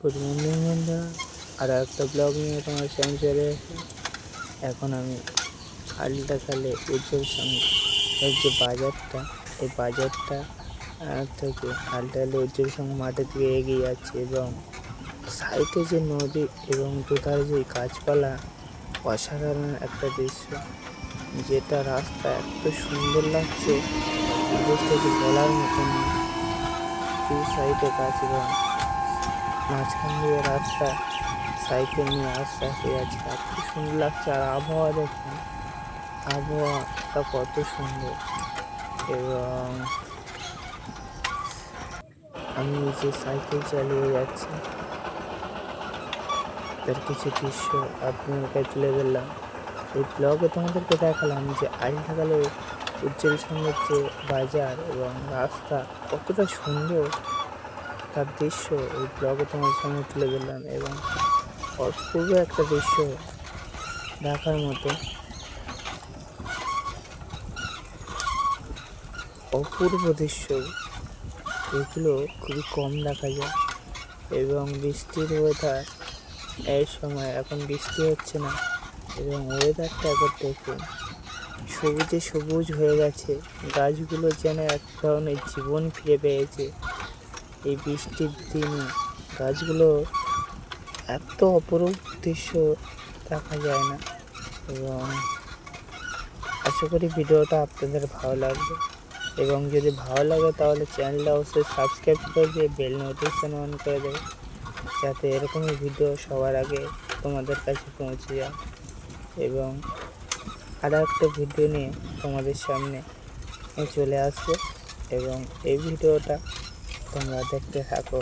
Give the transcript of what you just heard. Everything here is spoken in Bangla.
গুড মর্নিং বন্ধুরা, আরও একটা ব্লগ নিয়ে তোমার সামনে চলে এসে এখন আমি আলটাখালে উজ্জ্বল সঙ্গে এর যে বাজারটা, এই বাজারটা থেকে আলটাখালে উজ্জ্বল সঙ্গে মাঠের দিকে এগিয়ে যাচ্ছে এবং সাইডে যে নদী এবং দুধারে যে গাছপালা, অসাধারণ একটা দৃশ্য। যেটা রাস্তা এত সুন্দর লাগছে, দৃশ্যটি বলার মতন না। দুই সাইডে গাছ এবং মাঝখান দিয়ে রাস্তা, সাইকেল নিয়ে আস্তে আস্তে যাচ্ছে, এত সুন্দর লাগছে। আর আবহাওয়া দেখুন, আবহাওয়াটা কত সুন্দর। এবং আমি যে সাইকেল চালিয়ে যাচ্ছি তার কিছু দৃশ্য আপনাদের কাছে তুলে ধরলাম। এই ব্লগে তোমাদেরকে দেখালাম যে আলটাখালে উজ্জ্বল সঙ্গের যে বাজার এবং রাস্তা কতটা সুন্দর, তার দৃশ্য এই ব্লগে তোমার সামনে তুলে ধরলাম। এবং অপূর্ব একটা দৃশ্য দেখার মতো, অপূর্ব দৃশ্য। এগুলো খুবই কম দেখা যায়। এবং বৃষ্টির ওয়েদার, এই সময় এখন বৃষ্টি হচ্ছে না এবং ওয়েদারটা একবার দেখুন, সবুজে সবুজ হয়ে গেছে। গাছগুলো যেন এক ধরনের জীবন ফিরে পেয়েছে। এই বৃষ্টির দিনে গাছগুলো এত অপরূপ দৃশ্য দেখা যায় না। এবং আশা করি ভিডিওটা আপনাদের ভালো লাগবে। এবং যদি ভালো লাগে তাহলে চ্যানেলটা অবশ্যই সাবস্ক্রাইব করে দিয়ে বেল নোটিফিকেশন অন করে দেবে, যাতে এরকমই ভিডিও সবার আগে তোমাদের কাছে পৌঁছে যায়। এবং আরও একটা ভিডিও নিয়ে তোমাদের সামনে চলে আসবে এবং এই ভিডিওটা তোমরা দেখতে থাকো।